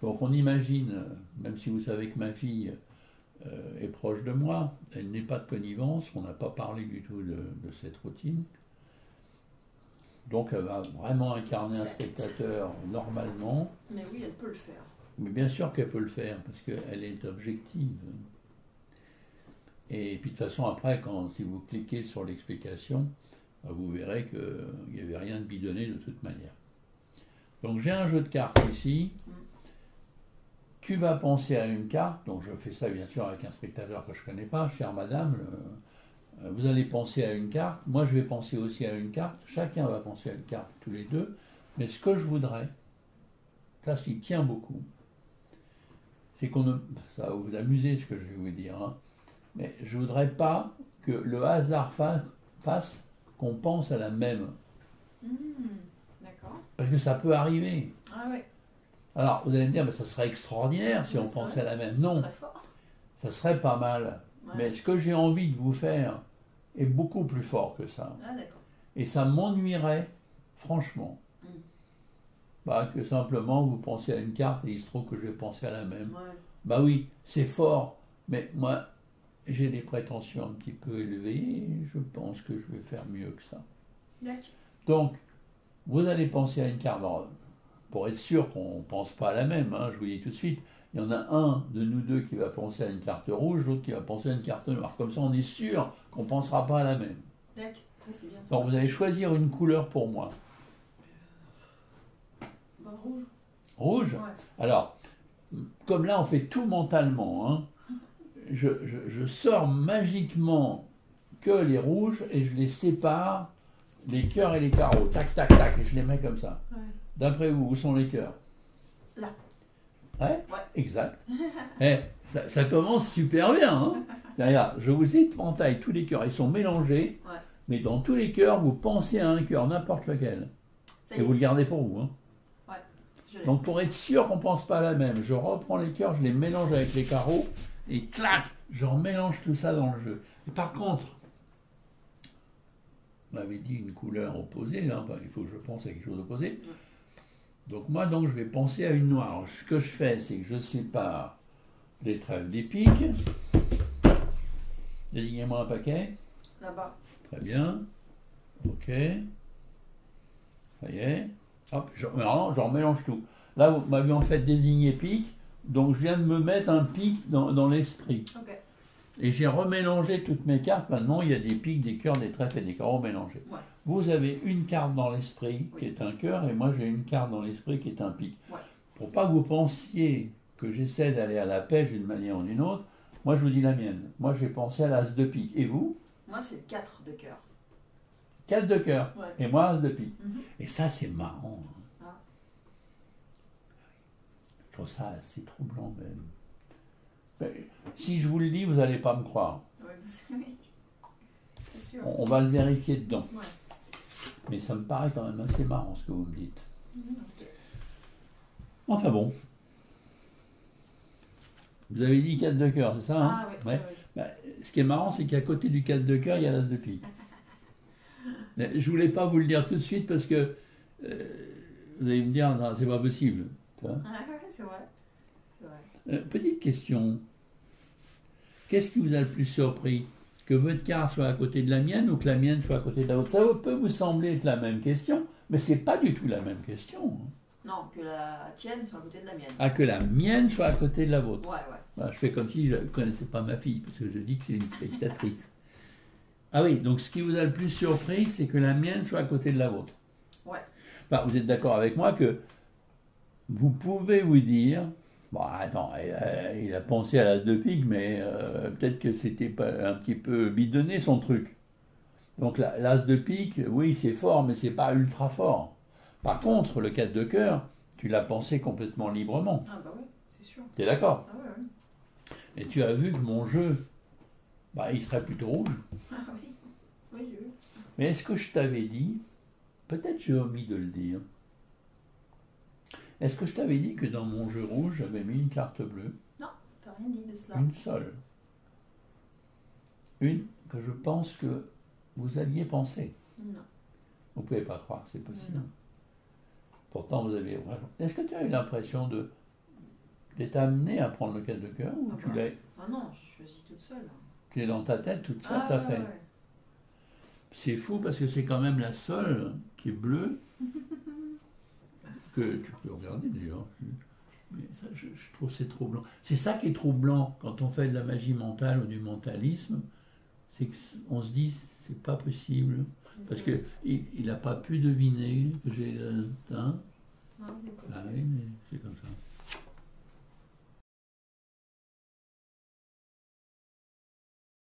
Donc on imagine, même si vous savez que ma fille est proche de moi, elle n'est pas de connivence, on n'a pas parlé du tout de cette routine. Donc elle va vraiment incarner un spectateur normalement. Mais oui, elle peut le faire. Mais bien sûr qu'elle peut le faire, parce qu'elle est objective. Et puis de toute façon, après, si vous cliquez sur l'explication, vous verrez qu'il n'y avait rien de bidonné de toute manière. Donc j'ai un jeu de cartes ici. Tu vas penser à une carte, donc je fais ça bien sûr avec un spectateur que je ne connais pas, chère madame, vous allez penser à une carte, moi je vais penser aussi à une carte, chacun va penser à une carte, tous les deux, mais ce que je voudrais, ça s'y tient beaucoup, c'est qu'on ne... Ça va vous amuser ce que je vais vous dire, hein, mais je ne voudrais pas que le hasard fasse qu'on pense à la même. D'accord. Parce que ça peut arriver. Ah ouais. Alors, vous allez me dire, ça serait extraordinaire si on pensait à la même. Non, ça serait pas mal. Ouais. Mais ce que j'ai envie de vous faire est beaucoup plus fort que ça. Ah, d'accord. Et ça m'ennuierait, franchement. Que simplement vous pensez à une carte et il se trouve que je vais penser à la même. Ouais. Oui, c'est fort, mais moi, j'ai des prétentions un petit peu élevées et je pense que je vais faire mieux que ça. D'accord. Donc, vous allez penser à une carte. Alors, pour être sûr qu'on ne pense pas à la même, hein, je vous dis tout de suite, il y en a un de nous deux qui va penser à une carte rouge, l'autre qui va penser à une carte noire. Comme ça, on est sûr qu'on ne pensera pas à la même. D'accord, c'est bien. Donc, vous allez choisir une couleur pour moi. Rouge. Rouge ? Ouais. Alors, comme là, on fait tout mentalement, hein, je sors magiquement que les rouges et je les sépare, les cœurs et les carreaux. Tac, tac, tac, et je les mets comme ça. Ouais. D'après vous, où sont les cœurs? Là. Ouais, exact. Ça commence super bien. Hein. Regarde, je vous éventaille tous les cœurs. Ils sont mélangés, mais dans tous les cœurs, vous pensez à un cœur, n'importe lequel. Et vous le gardez pour vous. Hein. Donc pour être sûr qu'on ne pense pas à la même, je reprends les cœurs, je les mélange avec les carreaux, et clac, je remélange tout ça dans le jeu. Et par contre, on m'avait dit une couleur opposée, là, il faut que je pense à quelque chose d'opposé. Donc moi, je vais penser à une noire. Alors, ce que je fais, c'est que je sépare les trèfles des piques. Désignez-moi un paquet. Là-bas. Très bien. Ok. Ça y est. Hop, je remélange tout. Là, vous m'avez en fait désigné pique, donc je viens de me mettre un pique dans l'esprit. Okay. Et j'ai remélangé toutes mes cartes. Maintenant, il y a des piques, des cœurs, des trèfles et des carreaux mélangés. Ouais. Vous avez une carte dans l'esprit qui est un cœur, et moi j'ai une carte dans l'esprit qui est un pique. Ouais. Pour pas que vous pensiez que j'essaie d'aller à la pêche d'une manière ou d'une autre, moi je vous dis la mienne. Moi j'ai pensé à l'as de pique. Et vous? Moi c'est le 4 de cœur. 4 de cœur. Ouais. Et moi as de pique. Et ça c'est marrant. Hein. Ah. Je trouve ça assez troublant même. Mais, si je vous le dis, vous n'allez pas me croire. Oui, c'est sûr. On va le vérifier dedans. Ouais. Mais ça me paraît quand même assez marrant ce que vous me dites. Okay. Enfin bon. Vous avez dit 4 de cœur, c'est ça hein? Ah oui. Ouais. Ce qui est marrant, c'est qu'à côté du 4 de cœur, il y a l'as de pique. Je ne voulais pas vous le dire tout de suite parce que vous allez me dire, non, c'est pas possible. Ah oui, c'est vrai. C'est vrai. Petite question. Qu'est-ce qui vous a le plus surpris? Que votre carte soit à côté de la mienne ou que la mienne soit à côté de la vôtre? Ça peut vous sembler être la même question, mais c'est pas du tout la même question. Non, que la tienne soit à côté de la mienne. Ah, que la mienne soit à côté de la vôtre. Ouais. Bah, je fais comme si je ne connaissais pas ma fille, parce que je dis que c'est une spectatrice. Ah oui, donc ce qui vous a le plus surpris, c'est que la mienne soit à côté de la vôtre. Ouais. Bah, vous êtes d'accord avec moi que vous pouvez vous dire, bon, attends, il a pensé à l'as de pique, mais peut-être que c'était pas un petit peu bidonné son truc. Donc l'as de pique, oui, c'est fort, mais c'est pas ultra fort. Par contre, le 4 de cœur, tu l'as pensé complètement librement. Ah bah oui, c'est sûr. Tu es d'accord? Ah ouais. Et tu as vu que mon jeu, il serait plutôt rouge. Ah oui, j'ai vu. Mais est-ce que je t'avais dit, peut-être j'ai omis de le dire, est-ce que je t'avais dit que dans mon jeu rouge, j'avais mis une carte bleue? Non, t'as rien dit de cela. Une seule. Une que je pense que vous aviez pensé. Non. Vous ne pouvez pas croire, c'est possible. Non. Pourtant, vous avez... Est-ce que tu as eu l'impression de T'es amené à prendre le 4 de cœur ou Ah tu bah. l'as, Ah non, j'ai choisi toute seule. tu es dans ta tête toute seule, Ah, t'as ouais, fait. ouais. C'est fou parce que c'est quand même la seule qui est bleue, que tu peux regarder d'ailleurs. Mais ça, je trouve que c'est troublant. C'est ça qui est troublant quand on fait de la magie mentale ou du mentalisme, c'est qu'on se dit c'est pas possible. Parce qu'il n'a pas pu deviner que j'ai un. Ah, d'accord. Ah oui, mais c'est comme ça.